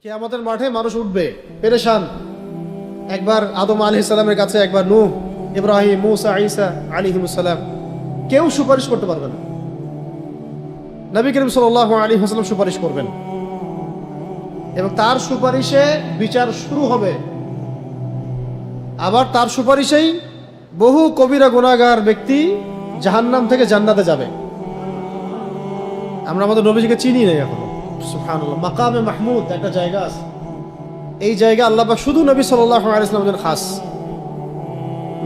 কিয়ামতের মাঠে মানুষ উঠবে পেরেশান। একবার আদম আলাইহিস সালামের কাছে, একবার নূহ, ইব্রাহিম, মুসা, ঈসা আলাইহিস সালাম, কেউ সুপারিশ করতে পারবে না। নবী করিম সাল্লাল্লাহু আলাইহি ওয়াসাল্লাম সুপারিশ করবেন এবং তার সুপারিশে বিচার শুরু হবে। আবার তার সুপারিশেই বহু কবিরা গুনাহগার ব্যক্তি জাহান্নাম থেকে জান্নাতে যাবে। আমরা আমাদের নবীজিকে চিনি না এখনো। সুবহানাল্লাহ, মাকামে মাহমুদ একটা জায়গা আছে। এই জায়গা আল্লাহ পাক শুধু নবী সাল্লাল্লাহু আলাইহি ওয়াসাল্লামের জন্য খাস।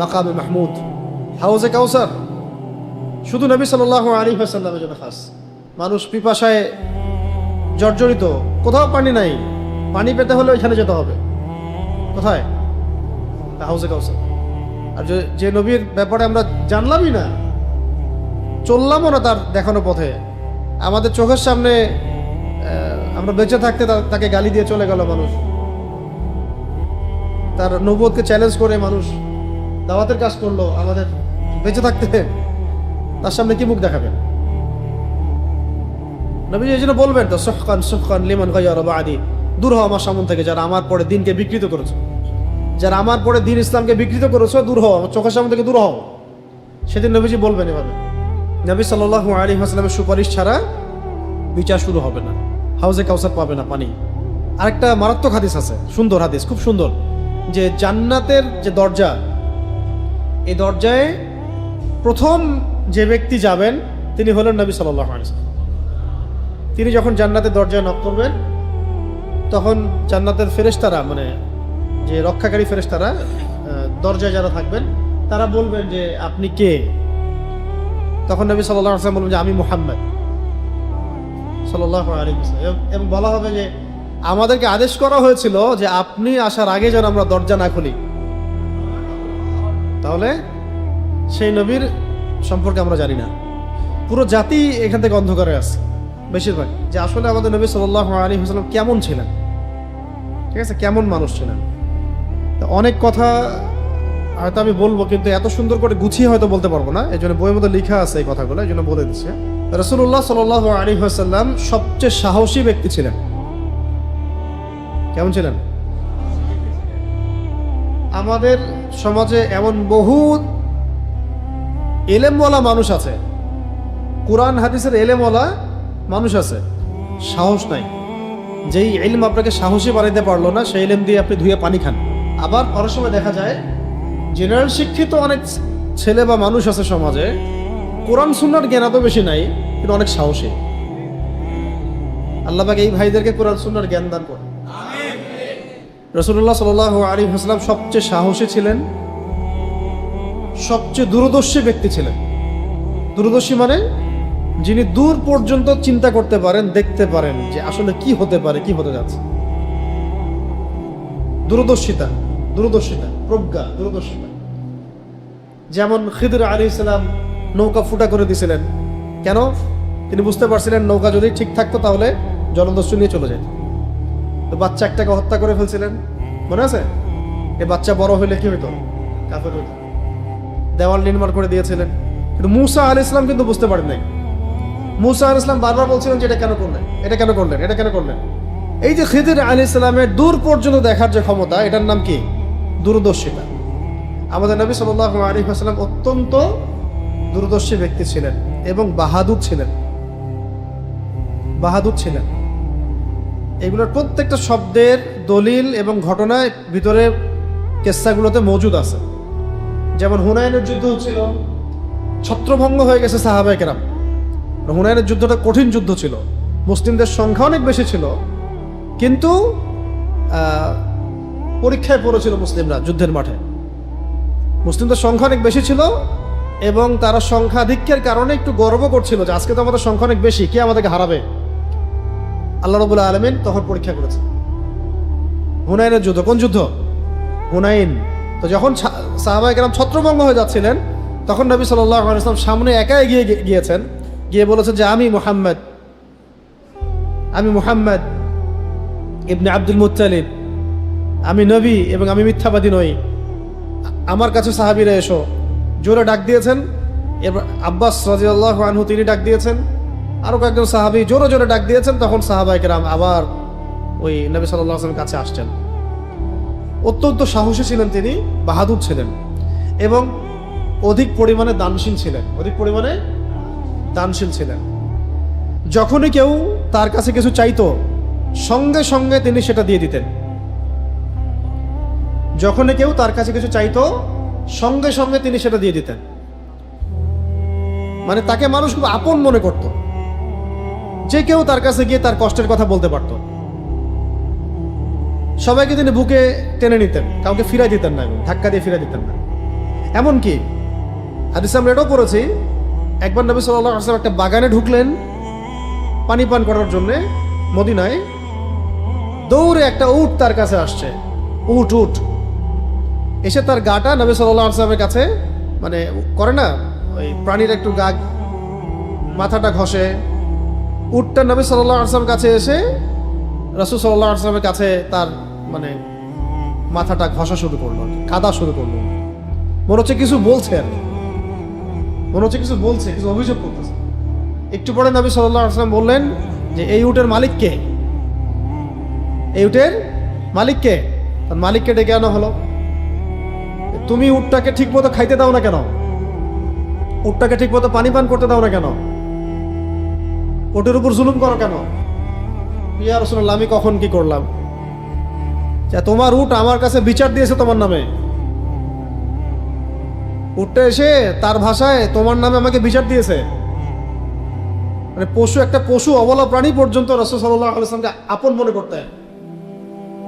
মাকামে মাহমুদ, হাউজে কাউসার শুধু নবী সাল্লাল্লাহু আলাইহি ওয়াসাল্লামের জন্য খাস। মানুষ পিপাসায় জর্জরিত, কোথাও পানি নাই, পানি পেতে হলে ওইখানে যেতে হবে। কোথায়? হাউজে কাউসার। আর যে নবীর ব্যাপারে আমরা জানলামই না, চললামও না তার দেখানো পথে, আমাদের চোখের সামনে আমরা বেঁচে থাকতে তাকে গালি দিয়ে চলে গেল মানুষ, তার নবুয়তকে চ্যালেঞ্জ করে মানুষ দাওয়াতের কাজ করলো, আমাদের বেঁচে থাকতে তার সামনে কি মুখ দেখাবেন? নবী এই জন্য বলবেন তো, সুহকান সুহকান লিমান গায়্যারা বা'দি, দূর হও আমার সামনে থেকে যারা আমার পরে দিনকে বিকৃত করেছে, যারা আমার পরে দিন ইসলামকে বিকৃত করেছে, দূর হও আমার চোখের সামনে থেকে, দূর হও। সেদিন নবীজি বলবেন এভাবে। নবী সাল্লাল্লাহু আলাইহি ওয়াসাল্লামের সুপারিশ ছাড়া বিচার শুরু হবে না, হাউজে কাউসার পাবে না পানি। আরেকটা মারাত্মক হাদিস আছে, সুন্দর হাদিস, খুব সুন্দর, যে জান্নাতের যে দরজা, এই দরজায় প্রথম যে ব্যক্তি যাবেন তিনি হলেন নবী সাল্লাল্লাহু আলাইহি ওয়াসাল্লাম। তিনি যখন জান্নাতের দরজায় নক করবেন, তখন জান্নাতের ফেরেশতারা, মানে যে রক্ষাকারী ফেরেশতারা দরজায় যারা থাকবেন, তারা বলবেন যে আপনি কে? তখন নবী সাল্লাল্লাহু আলাইহি ওয়াসাল্লাম বলবেন যে আমি মুহাম্মদ সাল্লাল্লাহু আলাইহি ওয়াসাল্লাম। এবং বলা হবে যে আমাদেরকে আদেশ করা হয়েছিল যে আপনি আসার আগে যেন আমরা দরজা না খুলি। তাহলে সেই নবীর সম্পর্কে আমরা জানি না। পুরো জাতি এখান থেকে অন্ধকারে আছে বেশিরভাগ, যে আসলে আমাদের নবী সাল্লাল্লাহু আলাইহি ওয়াসাল্লাম কেমন ছিলেন, ঠিক আছে, কেমন মানুষ ছিলেন। অনেক কথা হয়তো আমি বলবো, কিন্তু এত সুন্দর করে গুছিয়ে হয়তো বলতে পারবো না, এই জন্য বইয়ের মধ্যে লেখা আছে এই কথাগুলো, এই জন্য বলে দিচ্ছে। রাসূলুল্লাহ সাল্লাল্লাহু আলাইহি ওয়াসাল্লাম সবচেয়ে সাহসী ব্যক্তি ছিলেন। কেমন ছিলেন? আমাদের সমাজে এমন বহু এলেমওয়ালা মানুষ আছে, কোরআন হাদিসের এলেমওয়ালা মানুষ আছে, সাহস নাই। যেই ইলম আপনাকে সাহসী বানাইতে পারলো না, সেই ইলম দিয়ে আপনি ধুয়ে পানি খান। আবার অনেক সময় দেখা যায় জেনারেল শিক্ষিত অনেক ছেলে বা মানুষ আছে সমাজে, কোরআন সুন্নাহর জ্ঞান এত বেশি নাই, কিন্তু অনেক সাহসী। আল্লাহ পাক এই ভাইদেরকে কোরআন সুন্নাহর জ্ঞান দান করে। রাসূলুল্লাহ সাল্লাল্লাহু আলাইহি ওয়াসাল্লাম সবচেয়ে সাহসী ছিলেন, সবচেয়ে দূরদর্শী ব্যক্তি ছিলেন। দূরদর্শী মানে যিনি দূর পর্যন্ত চিন্তা করতে পারেন, দেখতে পারেন যে আসলে কি হতে পারে, কি হতে যাচ্ছে। দূরদর্শিতা, প্রজ্ঞা, দূরদর্শিতা। যেমন খিদর আলাইহিস সালাম নৌকা ফুটা করে দিয়েছিলেন। কেন? তিনি বুঝতে পারছিলেন নৌকা যদি ঠিক থাকতো তাহলে জলদস্যু নিয়ে চলে যেত। তো বাচ্চা একটাকে হত্যা করে ফেলছিলেন, মনে আছে? এই বাচ্চা বড় হইলে কি হইতো? কাফের হইতো। দেওয়াল নির্মাণ করে দিয়েছিলেন, কিন্তু মুসা আলাইহিস সালাম কিন্তু বুঝতে পারেন নাই। মুসা আলাইহিস সালাম বারবার বলছিলেন যে এটা কেন করলেন, এটা কেন করলেন, এটা কেন করলেন। এই যে খিদর আলাইহিস সালামের দূর পর্যন্ত দেখার যে ক্ষমতা, এটার নাম কি? দূরদর্শিতা। আমাদের নবী সাল্লাল্লাহু আলাইহি ওয়াসাল্লাম অত্যন্ত দূরদর্শী ব্যক্তি ছিলেন এবং বাহাদুর ছিলেন। এগুলোর প্রত্যেকটা শব্দের দলিল এবং ঘটনায় ভিতরে কেসসাগুলোতে মজুদ আছে। যেমন হুনাইনের যুদ্ধ হচ্ছিল, ছত্রভঙ্গ হয়ে গেছে সাহাবায়ে কেরাম। হুনাইনের যুদ্ধটা কঠিন যুদ্ধ ছিল, মুসলিমদের সংখ্যা অনেক বেশি ছিল, কিন্তু পরীক্ষায় পড়েছিল মুসলিমরা যুদ্ধের মাঠে। মুসলিমদের সংখ্যা অনেক বেশি ছিল এবং তারা সংখ্যাধিক্যের কারণে একটু গর্ব করছিল যে আজকে তো আমাদের সংখ্যা অনেক বেশি, কে আমাদেরকে হারাবে। আল্লাহ রাব্বুল আলামিন তখন পরীক্ষা করেছে। হুনাইনের যুদ্ধ, কোন যুদ্ধ? হুনাইন। তো যখন সাহাবায়ে কেরাম ছত্রভঙ্গ হয়ে যাচ্ছিলেন, তখন নবী সাল্লাল্লাহু আলাইহি ওয়াসাল্লাম সামনে একা এগিয়ে গিয়েছেন, গিয়ে বলেছেন যে আমি মুহাম্মদ ইবনে আব্দুল মুত্তালিব, আমি নবী এবং আমি মিথ্যাবাদী নই, আমার কাছে সাহাবীরা এসো। জোরে ডাক দিয়েছেন। এবার আব্বাস রাদিয়াল্লাহু আনহু তিনি ডাক দিয়েছেন, আরো কয়েকজন সাহাবী জোরে জোরে ডাক দিয়েছেন। তখন সাহাবায়ে কেরাম আবার ওই নবী সাল্লাল্লাহু আলাইহি ওয়াসাল্লামের কাছে আসছেন। অত্যন্ত সাহসী ছিলেন তিনি, বাহাদুর ছিলেন এবং অধিক পরিমাণে দানশীল ছিলেন। যখনই কেউ তার কাছে কিছু চাইতো সঙ্গে সঙ্গে তিনি সেটা দিয়ে দিতেন। যখনই কেউ তার কাছে কিছু চাইতো সঙ্গে সঙ্গে তিনি সেটা দিয়ে দিতেন। মানে তাকে মানুষ খুব আপন মনে করত, যে কেউ তার কাছে গিয়ে তার কষ্টের কথা বলতে পারত। সবাইকে তিনি বুকে টেনে নিতেন, কাউকে ফিরাই দিতেন না, ধাক্কা দিয়ে ফিরাই দিতেন না। এমনকি হাদিসে আমরা এটাও পড়েছি, একবার নবী সাল্লাল্লাহু আলাইহি ওয়াসাল্লাম একটা বাগানে ঢুকলেন পানি পান করার জন্যে মদিনায়। দৌড়ে একটা উট তার কাছে আসছে, উট এসে তার গাটা নবী সাল্লাল্লাহু আলাইহি ওয়াসাল্লামের কাছে, মানে করে না ওই প্রাণীর একটু গা মাথাটা ঘষে, উটটা নবী সাল্লাল্লাহু আলাইহি ওয়াসাল্লামের কাছে এসে রাসূল সাল্লাল্লাহু আলাইহি ওয়াসাল্লামের কাছে তার মানে মাথাটা ঘষা শুরু করলো, কাদা শুরু করলো। মনে হচ্ছে কিছু বলছে, আর মনে হচ্ছে কিছু বলছে, কিছু অভিযোগ করতেছে। একটু পরে নবী সাল্লাল্লাহু আলাইহি ওয়াসাল্লাম বললেন যে এই উটের মালিক কে? এই উটের মালিক কে? তার মালিককে ডেকে আনা হলো। তুমি উটটাকে ঠিক মতো খাইতে দাও না কেন? উটটাকে ঠিক মতো পানি পান করতে দাও না কেন? উটের উপর জুলুম করো কেন? ইয়া রাসূলুল্লাহ, আমি কখন কি করলাম? যে তোমার উট আমার কাছে বিচার দিয়েছে তোমার নামে। উটটা এসে তার ভাষায় তোমার নামে আমাকে বিচার দিয়েছে। মানে একটা পশু অবলা প্রাণী পর্যন্ত রাসূল সাল্লাল্লাহু আলাইহি ওয়াসাল্লামকে আপন মনে করতেন,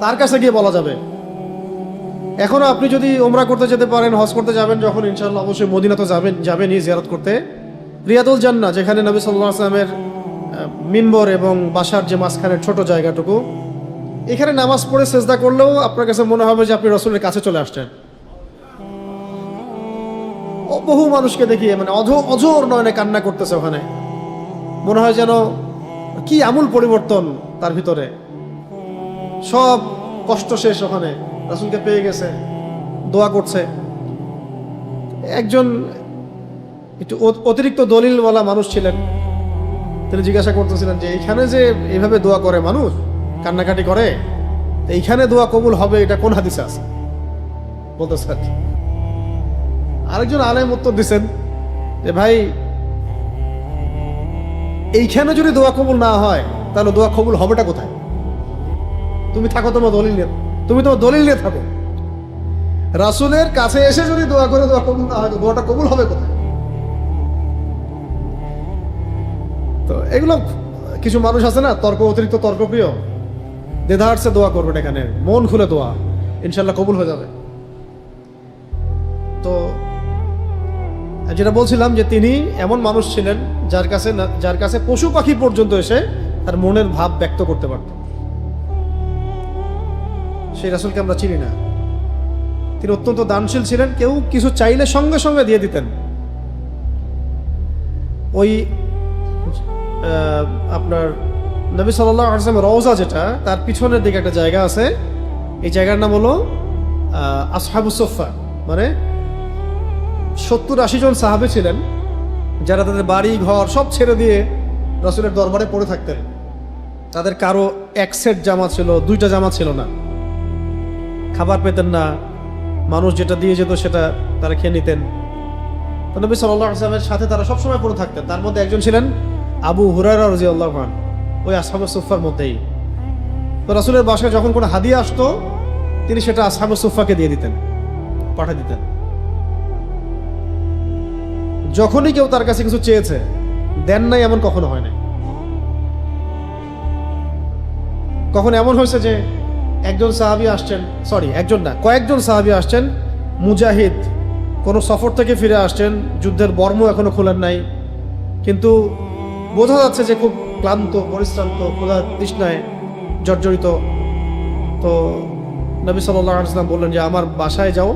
তার কাছে গিয়ে বলা যাবে। এখনো আপনি যদি উমরা করতে যেতে পারেন, হজ করতে যাবেন যখন, ইনশাআল্লাহ অবশ্যই মদিনা তো যাবেনই জিয়ারত করতে। রিয়াদুল জান্নাহ, যেখানে নবী সাল্লাল্লাহু আলাইহি ওয়াসাল্লামের মিম্বর এবং বাসার যে মাঝখানের ছোট জায়গাটুকু, এখানে নামাজ পড়ে সেজদা করলেও আপনার কাছে মনে হবে যে আপনি রাসূলের কাছে চলে আসছেন। বহু মানুষকে দেখি মানে অঝোর নয়নে কান্না করতেছে ওখানে, মনে হয় যেন কি আমূল পরিবর্তন তার ভিতরে, সব কষ্ট শেষ, ওখানে রাসূলকে পেয়ে গেছে, দোয়া করছে। একজন একটু অতিরিক্ত দলিলওয়ালা মানুষ ছিলেন, তিনি জিজ্ঞাসা করতেছিলেন যে এইখানে যে এইভাবে দোয়া করে মানুষ, কান্নাকাটি করে, এইখানে দোয়া কবুল হবে এটা কোন হাদিসে আছে বলতেছে। আরেকজন আলেম উত্তর দিচ্ছেন যে ভাই, এইখানে যদি দোয়া কবুল না হয় তাহলে দোয়া কবুল হবেটা কোথায়? তুমি থাকো তোমার দলিল নিয়ে থাকো। রাসূলের কাছে এসে যদি দোয়া করে দোয়া কবুল না হয়, দোয়াটা কবুল হবে কোথায়? তো এগুলো কিছু মানুষ আছে না, অতিরিক্ত তর্কপ্রিয়, দ্বিধার্সে দোয়া করবেন, এখানে মন খুলে দোয়া, ইনশাল্লাহ কবুল হয়ে যাবে। তো যেটা বলছিলাম যে তিনি এমন মানুষ ছিলেন যার কাছে পশু পাখি পর্যন্ত এসে তার মনের ভাব ব্যক্ত করতে পারত। সেই রাসূলকে আমরা চিনি না। তিনি অত্যন্ত দানশীল ছিলেন, কেউ কিছু চাইলে সঙ্গে সঙ্গে দিয়ে দিতেন। ওই আপনার নবী সাল্লাল্লাহু আলাইহি ওয়াসাল্লামের রওজা, যেটা তার পিছনের দিকে একটা জায়গা আছে, এই জায়গার নাম হলো আসহাবুস সুফফা। মানে 70-80 জন সাহাবী ছিলেন যারা তাদের বাড়ি ঘর সব ছেড়ে দিয়ে রাসূলের দরবারে পড়ে থাকতেন। তাদের কারো এক সেট জামা ছিল, 2টা জামা ছিল না, খাবার পেতেন না, মানুষ যেটা দিয়ে যেত সেটা তারা খেয়ে নিতেন। তো নবী সাল্লাল্লাহু আলাইহি ওয়াসাল্লামের সাথে তারা সবসময় পড়ে থাকতেন। তার মধ্যে একজন ছিলেন আবু হুরায়রা রাদিয়াল্লাহু আনহু, ওই আসহাবুস সুফফার মধ্যেই। তো রাসূলের বাসায় যখন কোনো হাদিয়া আসতো, তিনি সেটা আসহাবুস সুফফাকে দিয়ে দিতেন, পাঠিয়ে দিতেন। যখনই কেউ তার কাছে কিছু চেয়েছে দেন নাই, এমন কখনো হয় নাই। কখন এমন হয়েছে যে কয়েকজন সাহাবী আসছেন, মুজাহিদ, কোনো সফর থেকে ফিরে আসছেন, যুদ্ধের বর্ম এখনো খোলেন নাই, কিন্তু বোঝা যাচ্ছে যে খুব ক্লান্ত, পরিশ্রান্ত, ক্ষুধার তৃষ্ণায় জর্জরিত। তো নবী সাল্লাল্লাহু আলাইহি ওয়াসাল্লাম বললেন যে আমার বাসায় যাও,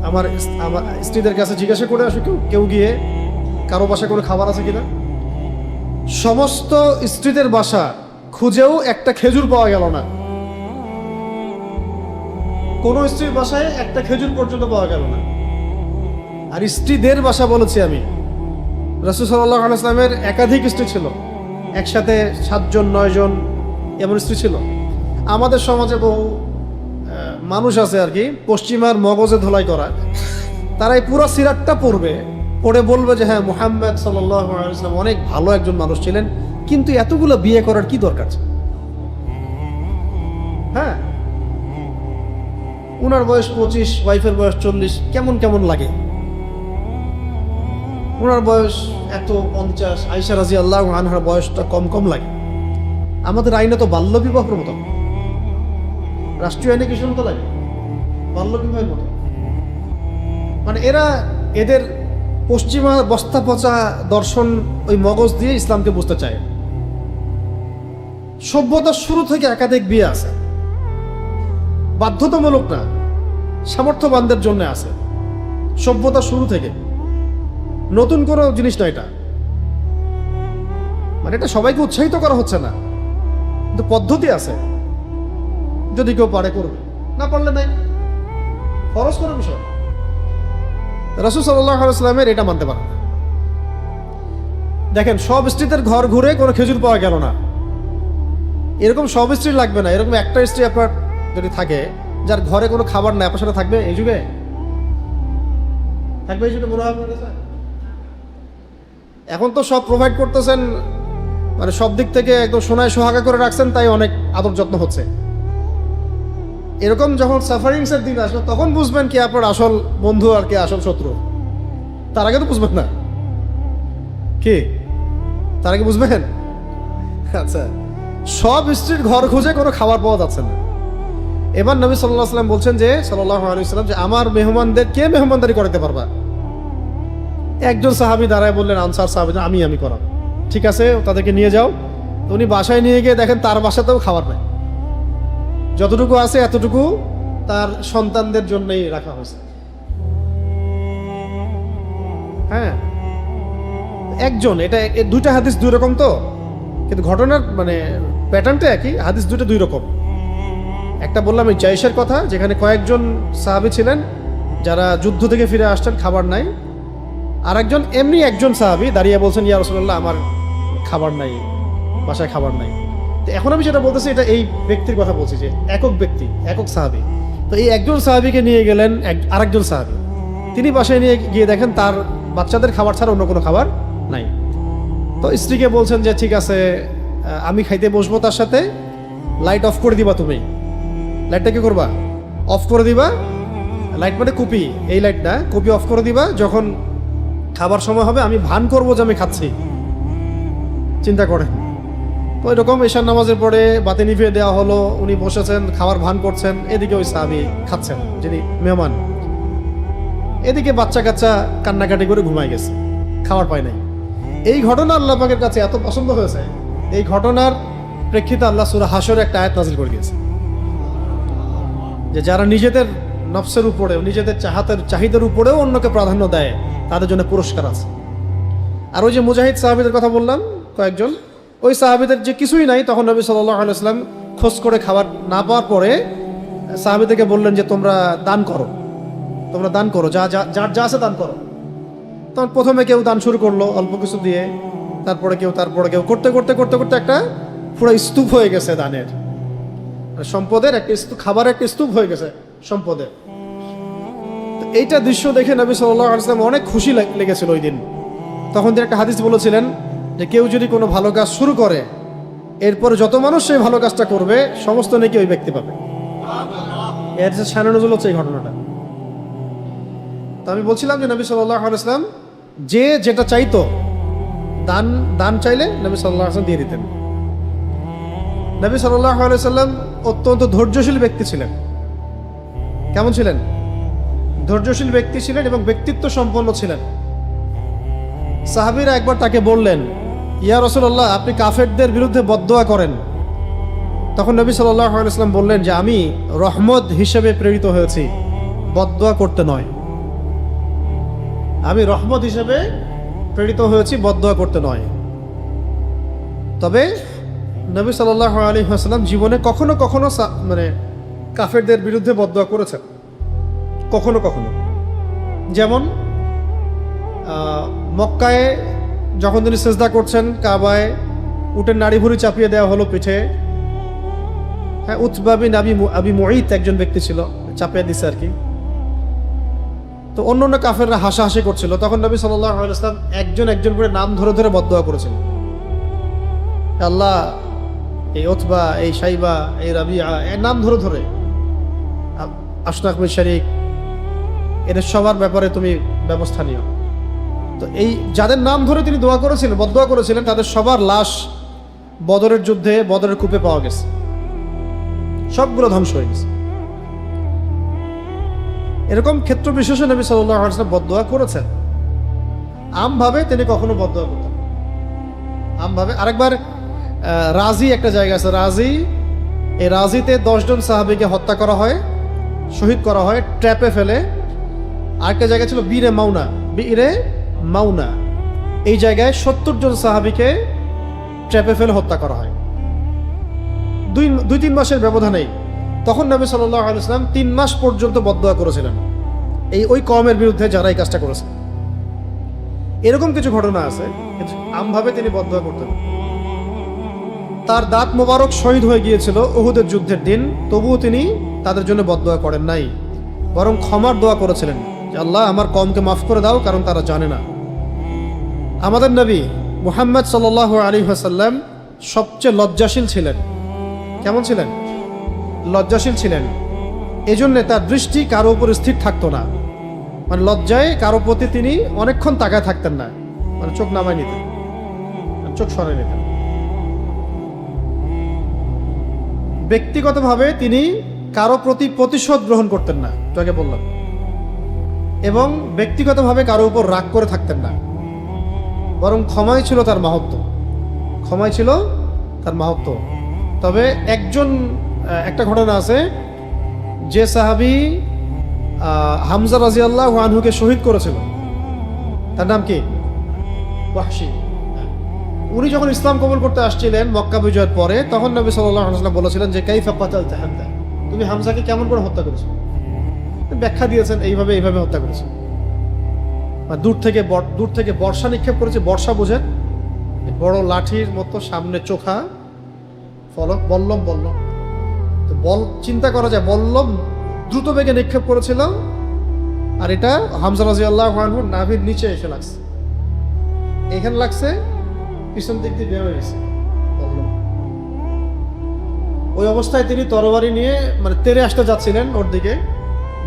আমার স্ত্রীদের কাছে জিজ্ঞাসা করে আসো, কেউ গিয়ে কারো বাসায় কোনো খাবার আছে কিনা। সমস্ত স্ত্রীদের বাসা খুঁজেও একটা খেজুর পাওয়া গেল না, কোন স্ত্রীর বাসায় একটা খেজুর পর্যন্ত পাওয়া গেল না। আর স্ত্রীদের বাসা বলেছি আমি, রাসূল সাল্লাল্লাহু আলাইহি ওয়াসাল্লামের একাধিক স্ত্রী ছিল, একসাথে 7 জন 9 জন এমন স্ত্রী ছিল। আমাদের সমাজে বহু মানুষ আছে আর কি, পশ্চিমার মগজে ধোলাই করা, তারা এই পুরো সিরাতটা পড়বে, পড়ে বলবে যে হ্যাঁ মুহাম্মদ সাল্লাল্লাহু আলাইহি ওয়াসাল্লাম অনেক ভালো একজন মানুষ ছিলেন, কিন্তু এতগুলো বিয়ে করার কি দরকার ছিল? হ্যাঁ, উনার বয়স 25, ওয়াইফের বয়স 40, কেমন কেমন লাগে। উনার বয়স এত 50, আয়েশা রাদিয়াল্লাহু আনহার বয়সটা কম কম লাগে। আমাদের আইনে তো বাল্য বিবাহ প্রবর্তন, রাষ্ট্রীয় আইনে কি শুনতে লাগে? বাল্য বিবাহের মতো। মানে এদের পশ্চিমা বস্তা পচা দর্শন ওই মগজ দিয়ে ইসলামকে বুঝতে চায়। সভ্যতার শুরু থেকে একাধিক বিয়ে আছে, বাধ্যতামূলক না, সামর্থ্যবানদের জন্য আছে। সভ্যতার শুরু থেকে, নতুন কোনো জিনিস না এটা। মানে এটা সবাইকে উৎসাহিত করা হচ্ছে না, কিন্তু পদ্ধতি আছে। যদি কেউ পারে করবে, না পারলে নাই, ফরজ করার বিষয়। রাসূল সাল্লাল্লাহু আলাইহি ওয়াসাল্লামের এটা মানতে পারে না। দেখেন, সব স্ত্রীদের ঘর ঘুরে কোনো খেজুর পাওয়া গেল না, এরকম সব স্ত্রী লাগবে না। এরকম একটা স্ত্রী আপনার যদি থাকে যার ঘরে কোনো খাবার নাই, আপনার সাথে থাকবে এই যুগে? থাকবে এই যুগে মনে হয় আপনার কাছে? এখন তো সব প্রোভাইড করতেছেন, মানে সব দিক থেকে একদম সোনায় সোহাগা করে রাখছেন, তাই অনেক আদর যত্ন হচ্ছে। এরকম যখন সাফারিংসের দিন আসবে তখন বুঝবেন কি আপনার আসল বন্ধু আর কি আসল শত্রু। তার আগে তো বুঝবেন না, কি তার আগে বুঝবেন? আচ্ছা, সব স্ত্রীর ঘর খুঁজে কোনো খাবার পাওয়া যাচ্ছে না। এবার নবী সাল্লাল্লাহু আলাইহি ওয়াসাল্লাম বলছেন যে সাল্লাল্লাহু আলাইহি ওয়াসাল্লাম যে আমার মেহমানদের কে মেহমানদারি করতে পারবা? একজন সাহাবী দাঁড়ায় বললেন, আনসার সাহাবী, আমি করাবো। ঠিক আছে, তাদেরকে নিয়ে যাও। তো উনি বাসায় নিয়ে গিয়ে দেখেন তার বাসাতেও খাবার নেই, যতটুকু আছে এতটুকু তার সন্তানদের জন্যই রাখা হয়েছে। হ্যাঁ, একজন, এটা দুইটা হাদিস দুই রকম তো, কিন্তু ঘটনার মানে প্যাটার্নটা একই, হাদিস দুটো দুই রকম। একটা বললাম এই জায়েশের কথা, যেখানে কয়েকজন সাহাবী ছিলেন যারা যুদ্ধ থেকে ফিরে আসছেন, খাবার নাই। আর একজন এমনি একজন সাহাবী দাঁড়িয়ে বলছেন, ইয়া রাসূলুল্লাহ আমার খাবার নাই, বাসায় খাবার নাই। তো এখন আমি যেটা বলতেছি এটা এই ব্যক্তির কথা বলছি, যে একক ব্যক্তি, একক সাহাবী। তো এই একজন সাহাবীকে নিয়ে গেলেন আরেকজন সাহাবী, তিনি বাসায় নিয়ে গিয়ে দেখেন তার বাচ্চাদের খাবার ছাড়া অন্য কোনো খাবার নাই। তো স্ত্রীকে বলছেন যে ঠিক আছে, আমি খাইতে বসবো তার সাথে, লাইট অফ করে দিবা, তুমি লাইটটা কি করবা? অফ করে দিবা। লাইট মানে কুপি, এই লাইটটা কুপি অফ করে দিবা। যখন খাবার সময় হবে আমি ভান করবো যে আমি খাচ্ছি। চিন্তা করেন। তো এরকম ঈশার নামাজের পরে বাতি নিভিয়ে দেওয়া হলো, উনি বসেছেন, খাবার ভান করছেন, এদিকে ওই সাহাবী খাচ্ছেন যিনি মেহমান, এদিকে বাচ্চা কাচ্চা কান্নাকাটি করে ঘুমায় গেছে, খাবার পায় নাই। এই ঘটনা আল্লাহ পাকের কাছে এত পছন্দ হয়েছে, এই ঘটনার প্রেক্ষিতে আল্লাহ সূরা হাশরে একটা আয়াত নাযিল করে দিয়েছে, যে যারা নিজেদের নফসের উপরেও, নিজেদের চাহিদার উপরেও অন্যকে প্রাধান্য দেয়, তাদের জন্য পুরস্কার আছে। আর ওই যে মুজাহিদ সাহাবীদের কথা বললাম কয়েকজন, ওই সাহাবীদের যে কিছুই নাই, তখন নবী সাল্লাল্লাহু আলাইহি ওয়াসাল্লাম খোঁজ করে খাবার না পাওয়ার পরে সাহাবীদেরকে বললেন যে তোমরা দান করো, যার যা আছে দান করো। তখন প্রথমে কেউ দান শুরু করলো অল্প কিছু দিয়ে, তারপরে কেউ করতে করতে করতে করতে একটা পুরো স্তূপ হয়ে গেছে দানের, সম্পদের একটা স্তূপ, খাবারের একটা স্তূপ হয়ে গেছে সম্পদের। এইটা দৃশ্য দেখে নবী সাল্লাল্লাহু আলাইহি ওয়াসাল্লাম অনেক খুশি লেগেছিল ওই দিন। তখন তিনি একটা হাদিস বলেছিলেন যে কেউ যদি কোনো ভালো কাজ শুরু করে, এরপরে যত মানুষ সেই ভালো কাজটা করবে সমস্ত নেকি ওই ব্যক্তি পাবে। এর যে শানে নজুল হচ্ছে এই ঘটনাটা। তো আমি বলছিলাম যে নবী সাল্লাল্লাহু আলাইহি ওয়াসাল্লাম যে যেটা চাইতো, দান চাইলে নবী সাল্লাল্লাহু আলাইহি ওয়াসাল্লাম দিয়ে দিতেন। নবী সাল্লাল্লাহু আলাইহি ওয়াসাল্লাম অত্যন্ত ধৈর্যশীল ব্যক্তি ছিলেন। কেমন ছিলেন? ধৈর্যশীল ব্যক্তি ছিলেন এবং ব্যক্তিত্ব সম্পন্ন ছিলেন। সাহাবীরা একবার তাকে বললেন, ইয়া রাসূলুল্লাহ আপনি কাফেরদের বিরুদ্ধে বদদোয়া করেন। তখন নবী সাল্লাল্লাহু আলাইহি ওয়াসাল্লাম বললেন যে আমি রহমত হিসেবে প্রেরিত হয়েছি, বদদোয়া করতে নয়। আমি রহমত হিসেবে প্রেরিত হয়েছি, বদদোয়া করতে নয়। তবে নবী সাল্লাল্লাহু আলাইহি ওয়াসাল্লাম জীবনে কখনো কখনো মানে কাফেরদের বিরুদ্ধে বদদোয়া করেছেন, কখনো কখনো। যেমন মক্কায় যখন তিনি সিজদা করছেন, কাবায় উটের নাড়ি ভুঁড়ি চাপিয়ে দেওয়া হলো পিঠে, হ্যাঁ, উতবা বিন আবি মুঈত একজন ব্যক্তি ছিল, চাপিয়ে দিছে আর কি। তো অন্য কাফেররা হাসাহাসি করছিল, তখন নবী সাল্লাল্লাহু আলাইহি ওয়াসাল্লাম একজন একজন করে নাম ধরে ধরে বদদুয়া করেছিল। আল্লাহ, এই উতবা, এই শাইবা, এই রাবিআ, এই নাম ধরে ধরে, আশনাক বিন শারিক, এদের সবার ব্যাপারে তুমি ব্যবস্থা নিও। তো এই যাদের নাম ধরে তিনি দোয়া করেছিলেন, বদদুয়া করেছিলেন, তাদের সবার লাশ বদরের যুদ্ধে, বদরের কূপে পাওয়া গেছে, সবগুলো ধ্বংস হয়ে গেছে। এরকম ক্ষেত্র বিশেষে নবী সাল্লাল্লাহু আলাইহি ওয়াসাল্লাম বদদুয়া করেছেন। আমভাবে তিনি কখনো বদদুয়া করতেন আমভাবে। আরেকবার রাজি একটা জায়গা আছে, রাজি, এই রাজিতে 10 জন সাহাবীকে হত্যা করা হয়, শহীদ করা হয় ট্র্যাপে ফেলে। আরেকটা জায়গা ছিল বীরে মাউনা, এই জায়গায় 70 জন সাহাবীকে ট্র্যাপে ফেলে হত্যা করা হয়। 2-3 মাসের ব্যবধানেই। তখন নবী সাল্লাল্লাহু আলাইহি ওয়াসাল্লাম 3 মাস পর্যন্ত বদদুয়া করেছিলেন ওই কওমের বিরুদ্ধে যারা এই কাজটা করেছে। এরকম কিছু ঘটনা আছে, আমভাবে তিনি বদদুয়া করতেন। তার দাঁত মোবারক শহীদ হয়ে গিয়েছিল উহুদের যুদ্ধের দিন, তবুও তিনি তাদের জন্য বদদুয়া করেন নাই, বরং ক্ষমার দোয়া করেছিলেন যে আল্লাহ, আমার কওমকে মাফ করে দাও, কারণ তারা জানে না। আমাদের নবী মুহাম্মদ সাল্লাল্লাহু আলাইহি ওয়াসাল্লাম সবচেয়ে লজ্জাশীল ছিলেন। কেমন ছিলেন? লজ্জাশীল ছিলেন। এজন্য তার দৃষ্টি কারো উপর স্থির থাকতো না, মানে লজ্জায় কারো প্রতি তিনি অনেকক্ষণ তাকায় থাকতেন না, মানে চোখ নামায় নিতেন, চোখ সরাই নিতেন। ব্যক্তিগতভাবে তিনি কারো প্রতি প্রতিশোধ গ্রহণ করতেন না, তোকে বললাম, এবং ব্যক্তিগতভাবে কারো উপর রাগ করে থাকতেন না, বরং ক্ষমাই ছিল তার মাহাত্ম্য। তবে একটা ঘটনা আছে, যে সাহাবী হামজা রাদিয়াল্লাহু আনহুকে শহীদ করেছিল, তার নাম কি? ওয়াহশী। উনি যখন ইসলাম কবুল করতে আসছিলেন মক্কা বিজয়ের পরে, তখন নবী সাল্লাল্লাহু আলাইহি ওয়াসাল্লাম বলেছিলেন যে কাইফা কাতালতা হামজা, তুমি হামজাকে কেমন করে হত্যা করেছো? ব্যাখ্যা দিয়েছেন, এইভাবে হত্যা করেছো। দূর থেকে বর্ষা নিক্ষেপ করেছে। বর্ষা বোঝেন, বড় লাঠির মতো, সামনে চোখা ফলক, বল্লম। তো চিন্তা করা যায়, বল্লম দ্রুত বেগে নিক্ষেপ করেছিল, আর এটা হামজা রাদিয়াল্লাহু আনহুর নাভির নিচে এসে লাগছে, এখানে লাগছে, পিছন দিক দিয়ে বের হয়ে গেছে বল্লম। ওই অবস্থায় তিনি তরবারি নিয়ে মানে তেড়ে আসতে যাচ্ছিলেন ওর দিকে,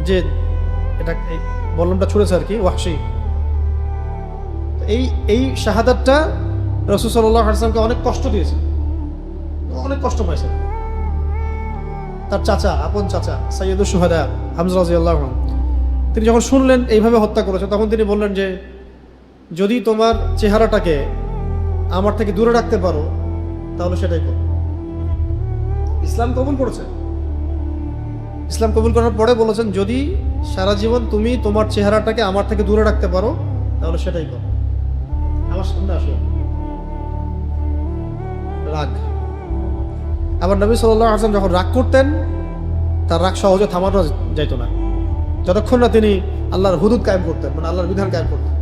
যে এটা বল্লমটা ছুঁড়েছে আর কি ওয়াহশী। এই শাহাদাতটা রাসূল সাল্লাল্লাহু আলাইহি ওয়াসাল্লামকে অনেক কষ্ট দিয়েছে, অনেক কষ্ট পাইছে। তার চাচা, আপন চাচা সাইয়্যিদুশ শুহাদা হামজা রাদিয়াল্লাহু আনহু, তিনি যখন শুনলেন এইভাবে হত্যা করেছে, তখন তিনি বললেন যে যদি তোমার চেহারাটাকে আমার থেকে দূরে রাখতে পারো তাহলে সেটাই করো। ইসলাম কবুল করেছে। ইসলাম কবুল করার পরে বলেছেন, যদি সারা জীবন তুমি তোমার চেহারাটাকে আমার থেকে দূরে রাখতে পারো তাহলে সেটাই করো। আমার সামনে আসো। রাগ। আবার নবী সাল্লাল্লাহু আলাইহি ওয়াসাল্লাম যখন রাগ করতেন, তার রাগ সহজে থামানো যাইত না, যতক্ষণ না তিনি আল্লাহর হুদুদ কায়েম করতেন, মানে আল্লাহর বিধান কায়েম করতেন।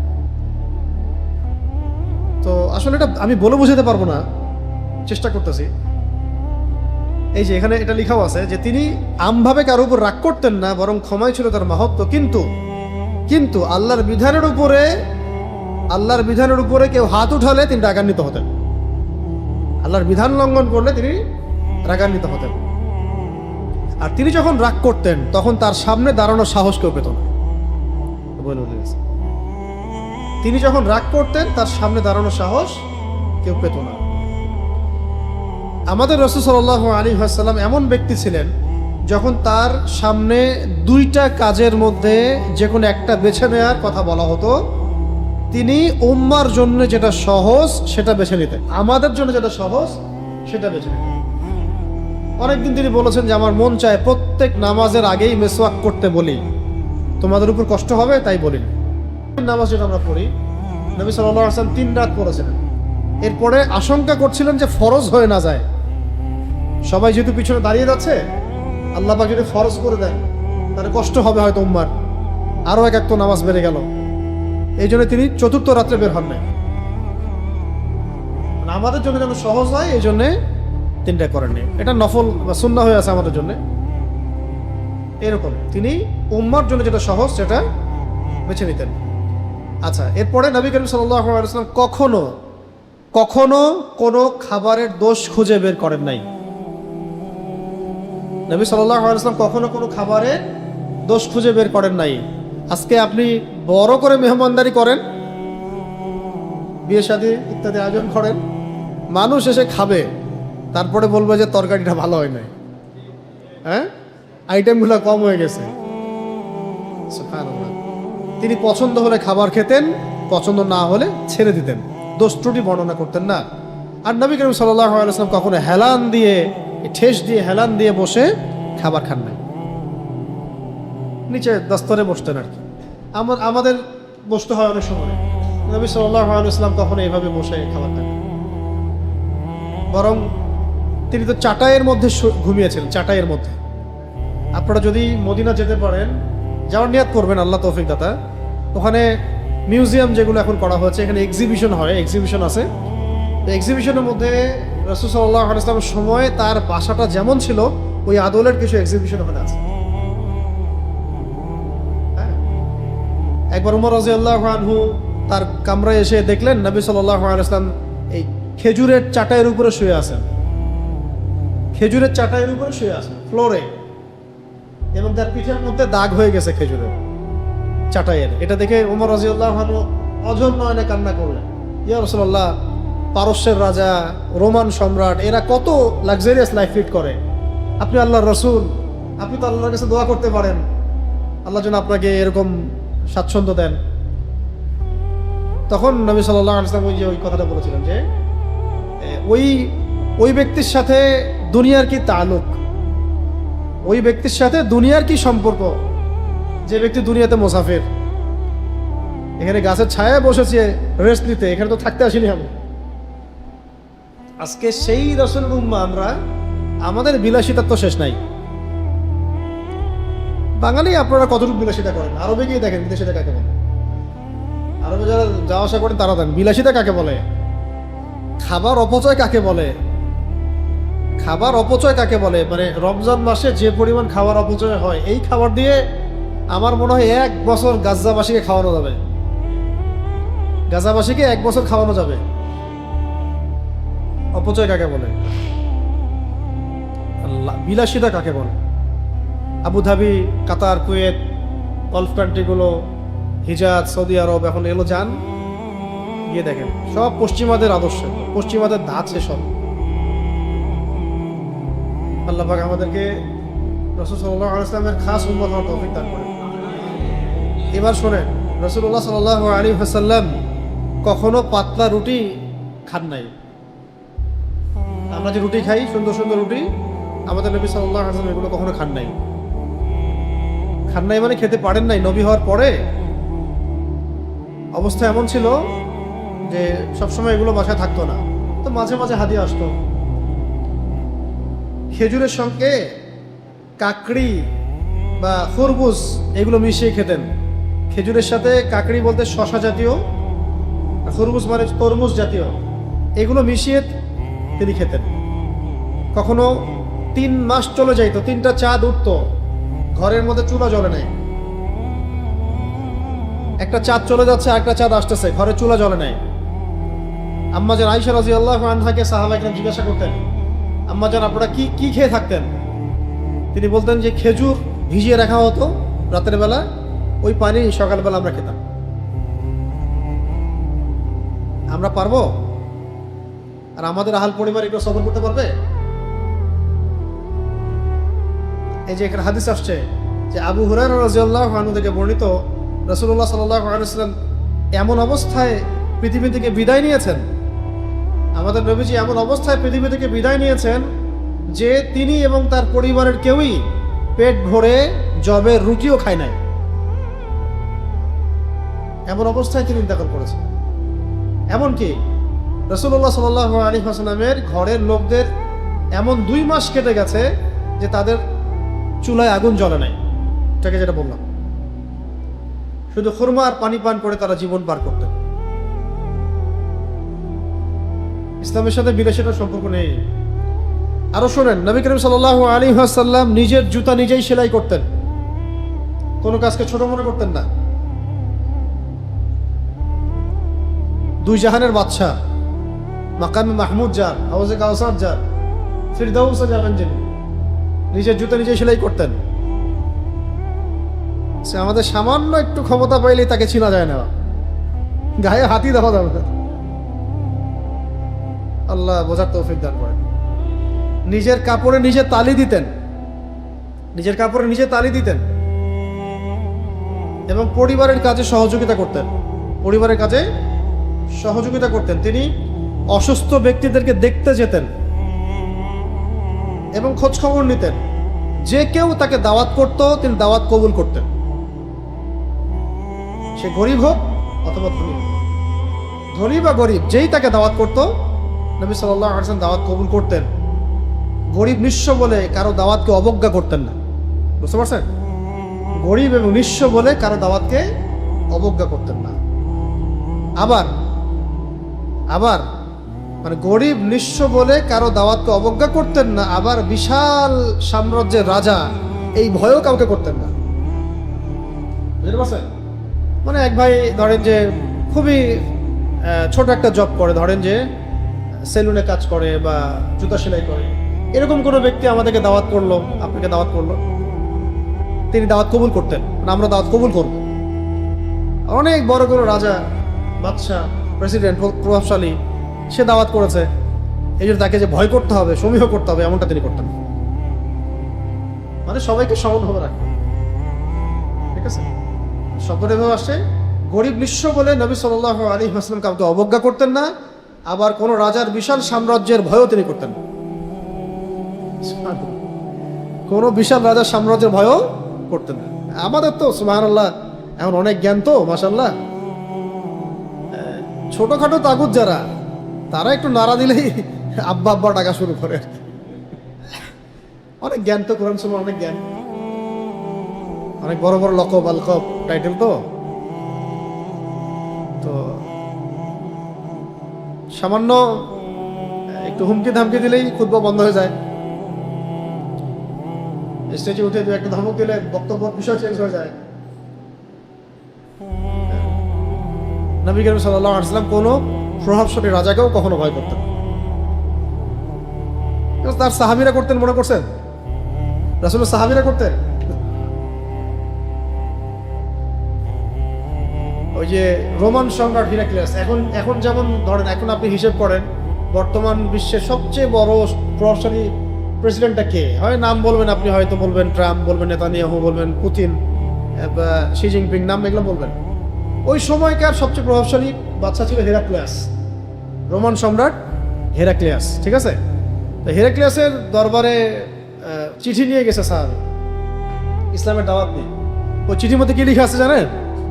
তো আসলে এটা আমি বলে বোঝাতে পারবো না, চেষ্টা করতেছি। এই যে এখানে এটা লেখাও আছে যে তিনি আমভাবে কারোর উপর রাগ করতেন না, বরং ক্ষমাই ছিল তার মাহাত্ম্য। কিন্তু আল্লাহর বিধানের উপরে কেউ হাত উঠালে তিনি রাগান্বিত হতেন। আল্লাহর বিধান লঙ্ঘন করলে তিনি রাগান্বিত হতেন। আর তিনি যখন রাগ করতেন, তখন তার সামনে দাঁড়ানোর সাহস কেউ পেত না। তিনি যখন রাগ করতেন, তার সামনে দাঁড়ানোর সাহস কেউ পেত না। আমাদের রাসূল সাল্লাল্লাহু আলাইহি ওয়াসাল্লাম এমন ব্যক্তি ছিলেন, যখন তার সামনে 2টা কাজের মধ্যে যে কোনো একটা বেছে নেওয়ার কথা বলা হতো, তিনি উম্মার জন্য যেটা সহজ সেটা বেছে নিতেন, আমাদের জন্য যেটা সহজ সেটা বেছে নিতেন। অনেকদিন তিনি বলেছেন যে আমার মন চায় প্রত্যেক নামাজের আগেই মিসওয়াক করতে বলি, তোমাদের উপর কষ্ট হবে তাই বলি। নামাজ যেটা আমরা পড়ি, নবী সাল্লাল্লাহু আলাইহি ওয়াসাল্লাম 3 রাত পড়েছিলেন। এরপরে আশঙ্কা করছিলেন যে ফরজ হয়ে না যায়, সবাই যেহেতু পিছনে দাঁড়িয়ে যাচ্ছে, আল্লাহ পাক যদি ফরজ করে দেন তাহলে কষ্ট হবে হয়তো উম্মার, আরো এক তো নামাজ বেড়ে গেল। এই জন্য তিনি 4র্থ রাত্রে বের হন নাই, আমাদের জন্য যেন সহজ হয় এই জন্যে তিনটা করেননি, এটা নফল বা সুন্নাহ হয়ে আছে আমাদের জন্য। এরকম তিনি উম্মার জন্য যেটা সহজ সেটা বেছে নিতেন। আচ্ছা, এরপরে নবী করিম সাল্লাল্লাহু আলাইহি ওয়াসাল্লাম কখনো কখনো কোনো খাবারের দোষ খুঁজে বের করেন নাই। নবী সাল্লাল্লাহু আলাইহি ওয়াসাল্লাম কখনো কোনো খাবারে দোষ খুঁজে বের করেন নাই। আজকে আপনি বড় করে মেহমানদারি করেন, বিয়ে শাদী ইত্যাদি আয়োজন করেন, মানুষ এসে খাবে, তারপরে বলবে যে তরকারিটা ভালো হয় নাই, হ্যাঁ, আইটেমগুলো কম হয়ে গেছে। সুবহানাল্লাহ। তিনি পছন্দ হলে খাবার খেতেন, পছন্দ না হলে ছেড়ে দিতেন, দোষ ত্রুটি বর্ণনা করতেন না। আর নবী করিম সাল্লাল্লাহু আলাইহি ওয়াসাল্লাম কখনো হেলান দিয়ে, ঠেস দিয়ে, হেলান দিয়ে বসে খাবার খান নাই। নিচে দস্তরে বসতেন আর কি। আমাদের বসতে হয় অনেক সময়, নবী সাল্লাল্লাহু আলাইহি ওয়াসাল্লাম কখনো এইভাবে বসে খাবার খান, বরং তিনি তো চাটাইয়ের মধ্যে ঘুমিয়েছিলেন, চাটাইয়ের মধ্যে। আপনারা যদি মদিনা যেতে পারেন, যাওয়ার নিয়াত করবেন, আল্লাহ তৌফিক দাতা। ওখানে মিউজিয়াম যেগুলো এখন করা হয়েছে, এখানে এক্সিবিশন হয়, এক্সিবিশন আছে। এক্সিবিশনের মধ্যে রাসূল সাল্লাল্লাহু আলাইহি ওয়াসাল্লামের সময় তার বাসাটা যেমন ছিল ওই আদলের কিছু এক্সিবিশন ওখানে আছে। একবার উমর রাদিয়াল্লাহু আনহু তার কামরায় এসে দেখলেন নবী সাল্লাল্লাহু আলাইহি ওয়াসাল্লাম এই খেজুরের চাটাইয়ের উপরে শুয়ে আছেন, খেজুরের চাটাইয়ের উপরে শুয়ে আছেন ফ্লোরে, এবং তার পিঠের মধ্যে দাগ হয়ে গেছে খেজুরের চাটাইয়ের। এটা দেখে উমর রাদিয়াল্লাহু আনহু অঝর নয়নে কান্না করলেন, ইয়া রাসূলুল্লাহ, পারস্যের রাজা, রোমান সম্রাট, এরা কত লাক্সারিয়াস লাইফ লিড করে, আপনি আল্লাহর রাসূল, আপনি তো আল্লাহর কাছে দোয়া করতে পারেন, আল্লাহ যেন আপনাকে এরকম স্বাচ্ছন্দ্য দেন। তখন নবী সাল্লাল্লাহু আলাইহি ওয়াসাল্লাম ওই কথাটা বলেছিলেন যে ওই ব্যক্তির সাথে দুনিয়ার কি তাল্লুক, ওই ব্যক্তির সাথে দুনিয়ার কি সম্পর্ক, যে ব্যক্তি দুনিয়াতে মুসাফির। এখানে গাছের ছায়ায় বসেছে রেস্ট নিতে, এখানে তো থাকতে আসিনি আমি। আজকে সেই রাসূলের উম্মাহ আমরা, আমাদের বিলাসিতার তো শেষ নাই। বাঙালি আপনারা কতটুকু বিলাসিতা করেন, আরবে গিয়ে দেখেন বিলাসিতা কাকে বলে। আরবে যারা যাওয়া আসা করেন তারা দেন বিলাসিতা কাকে বলে, খাবার অপচয় কাকে বলে, খাবার অপচয় কাকে বলে। মানে রমজান মাসে যে পরিমাণ খাবার অপচয় হয়, এই খাবার দিয়ে আমার মনে হয় 1 বছর গাজাবাসীকে খাওয়ানো যাবে, গাজাবাসীকে 1 বছর খাওয়ানো যাবে। অপচয় কাকে বলে, বিলাসিতা কাকে বলে। আবুধাবি, কাতার, কুয়েত, গলফ কান্ট্রিগুলো, হিজাজ, সৌদি আরব, এখন এগুলো যান, গিয়ে দেখেন সব পশ্চিমাদের আদর্শ, পশ্চিমাদের ধাঁচে সব। আল্লাহ পাক আমাদেরকে রাসূল সাল্লাল্লাহু আলাইহি ওয়াসাল্লামের খাস উম্মত হওয়ার তৌফিক দান করেন। এবার শোনেন, রাসূলুল্লাহ সাল্লাল্লাহু আলাইহি ওয়াসাল্লাম কখনো পাতলা রুটি খান নাই। আমরা যে রুটি খাই, সুন্দর সুন্দর রুটি, আমাদের নবী সাল্লাল্লাহু আলাইহি ওয়াসাল্লাম এগুলো কখনো খান নাই। খান নাই মানে খেতে পারেন নাই। নবী হওয়ার পরে অবস্থা এমন ছিল যে সবসময় এগুলো বাসায় থাকতো না, তো মাঝে মাঝে হাদিয়া আসতো। খেজুরের সঙ্গে কাকড়ি বা খরবুজ এগুলো মিশিয়ে খেতেন। খেজুরের সাথে কাকড়ি বলতে শশা জাতীয়, খরবুজ মানে তরমুজ জাতীয়, এগুলো মিশিয়ে তিনি খেতেন। কখনো 3 মাস চলে যাইতো, 3টা চাঁদ উঠতো, ঘরের মধ্যে চুলা জ্বলে নাই। একটা চাঁদ চলে যাচ্ছে, আরেকটা চাঁদ আসতেছে, ঘরে চুলা জ্বলে নাই। আম্মাজান আয়েশা রাদিয়াল্লাহু আনহাকে সাহাবায়ে কেরাম জিজ্ঞাসা করতেন, আম্মাজান আপনারা কি কি খেয়ে থাকতেন? তিনি বলতেন যে খেজুর ভিজিয়ে রাখা হতো রাতের বেলা, ওই পানি সকালবেলা আমরা খেতাম। আমরা পারবো? আর আমাদের আহাল পরিবার এগুলো সফর করতে পারবে? এই যে এখানে হাদিস আসছে যে আবু হুরায়রা রাদিয়াল্লাহু আনহু থেকে বর্ণিত, রাসূলুল্লাহ সাল্লাল্লাহু আলাইহি ওয়াসাল্লাম এমন অবস্থায় পৃথিবী থেকে বিদায় নিয়েছেন, আমাদের নবীজি এমন অবস্থায় পৃথিবী থেকে বিদায় নিয়েছেন যে তিনি এবং তার পরিবারের কেউই পেট ভরে জবের রুটিও খায় নাই। এমন অবস্থায় তিনি ইন্তেকাল করেছেন। এমনকি রাসূলুল্লাহ সাল্লাল্লাহু আলাইহি ওয়াসাল্লামের ঘরের লোকদের এমন 2 মাস কেটে গেছে যে তাদের চুলায় আগুন জ্বলে নাই। এটাকে যেটা বললাম, শুধু খুরমা আর পানি পান করে তারা জীবন পার করতেন। ইসলামের সাথে বিলাসিতার সম্পর্ক নেই। আরো শোনেন, নবী করিম সাল্লাল্লাহু আলাইহি ওয়াসাল্লাম নিজের জুতা নিজেই সেলাই করতেন, কোনো কাজকে ছোট মনে করতেন না। দুই জাহানের বাদশা, মাকামে মাহমুদ যার, হাউজে কাউসার যার, ফিরদাউসে যাবেন যিনি, নিজের জুতা নিজেই সেলাই করতেন। সে আমাদের সামান্য একটু ক্ষমতা পাইলেই তাকে চিনা যায় না, গায়ে হাতি দেখা যাবে না। আল্লাহ বোঝার তৌফিক দান করেন। নিজের কাপড়ে নিজে তালি দিতেন, নিজের কাপড়ে নিজে তালি দিতেন এবং পরিবারের কাজে সহযোগিতা করতেন, পরিবারের কাজে সহযোগিতা করতেন। তিনি অসুস্থ ব্যক্তিদেরকে দেখতে যেতেন এবং খোঁজ খবর নিতেন। যে কেউ তাকে দাওয়াত করত, তিনি দাওয়াত কবুল করতেন, সে গরিব হোক অথবা ধনী হোক, ধনী বা গরিব, যেই তাকে দাওয়াত করত নবী সাল্লাল্লাহু আলাইহি ওয়াসাল্লাম দাওয়াত কবুল করতেন। গরিব নিঃস্ব বলে কারো দাওয়াতকে অবজ্ঞা করতেন না, বুঝতে পারছেন? গরিব এবং নিঃস্ব বলে কারো দাওয়াতকে অবজ্ঞা করতেন না। আবার আবার মানে গরিব নিঃস্ব বলে কারো দাওয়াতকে অবজ্ঞা করতেন না, আবার বিশাল সাম্রাজ্যের রাজা এই ভয়ও কাউকে করতেন না, বুঝতে পারছেন? মানে এক ভাই ধরেন যে খুবই ছোট একটা জব করে, ধরেন যে সেলুনে কাজ করে বা জুতা সেলাই করে, এরকম কোনো ব্যক্তি আমাদেরকে দাওয়াত করলো, আপনাকে দাওয়াত করলো, তিনি দাওয়াত কবুল করতেন, আমরা দাওয়াত কবুল করব। অনেক বড় কোনো রাজা, বাদশাহ, প্রেসিডেন্ট, প্রভাবশালী, সে দাওয়াত করেছে, এই জন্য তাকে যে ভয় করতে হবে, সমীহ করতে হবে, এমনটা তিনি করতেন। মানে সবাইকে সমানভাবে রাখতেন, ঠিক আছে? শব্দটা এভাবে আসছে, গরিব নিঃস্ব বলে নবী সাল্লাল্লাহু আলাইহি ওয়াসাল্লাম কাউকে অবজ্ঞা করতেন না, আবার কোন রাজার বিশাল সাম্রাজ্যের ভয়ও তিনি করতেন না। কোন বিশাল রাজার সাম্রাজ্যের ভয়ও করতেন না। আমাদের তো সুবহানাল্লাহ এখন অনেক জ্ঞান, তো মাশাআল্লাহ, ছোটখাটো তাগুত যারা, তারা একটু নাড়া দিলেই আব্বা আব্বা ডাকা শুরু করে। অনেক জ্ঞান তো, কোরআন সুন্নাহ অনেক জ্ঞান, অনেক বড় বড় লকব আলকব টাইটেল, তো তো সামান্য একটু হুমকি ধামকি দিলেই খুতবা বন্ধ হয়ে যায়। স্টেজে উঠে একটা ধমক দিলে বক্তব্য বিষয় চেঞ্জ হয়ে যায়। নবী করিম সাল্লাল্লাহু আলাইহি ওয়াসাল্লাম কোনো প্রভাবশালী রাজাকেও কখনো ভয় করতেন না। তার সাহাবীরা করতেন, মনে করছেন? রাসূলের সাহাবীরা করতেন। ওই যে রোমান সম্রাট হিরাক্লিয়াস, এখন যেমন ধরেন, এখন আপনি হিসেব করেন বর্তমান বিশ্বের সবচেয়ে বড় প্রভাবশালী প্রেসিডেন্টটা কে হয়, নাম বলবেন আপনি, হয়তো বলবেন ট্রাম্প, বলবেন নেতানিয়াহু, বলবেন পুতিন, শি জিনপিং, নাম এগুলো বলবেন। ওই সময়কার সবচেয়ে প্রভাবশালী বাদশা ছিল হেরাক্লিয়াস, রোমান সম্রাট হেরাক্লিয়াস, ঠিক আছে? তো হেরাক্লিয়াসের দরবারে চিঠি নিয়ে গেছে সাহাবী, ইসলামের দাওয়াত নিয়ে। ওই চিঠির মধ্যে কি লেখা আছে জানেন?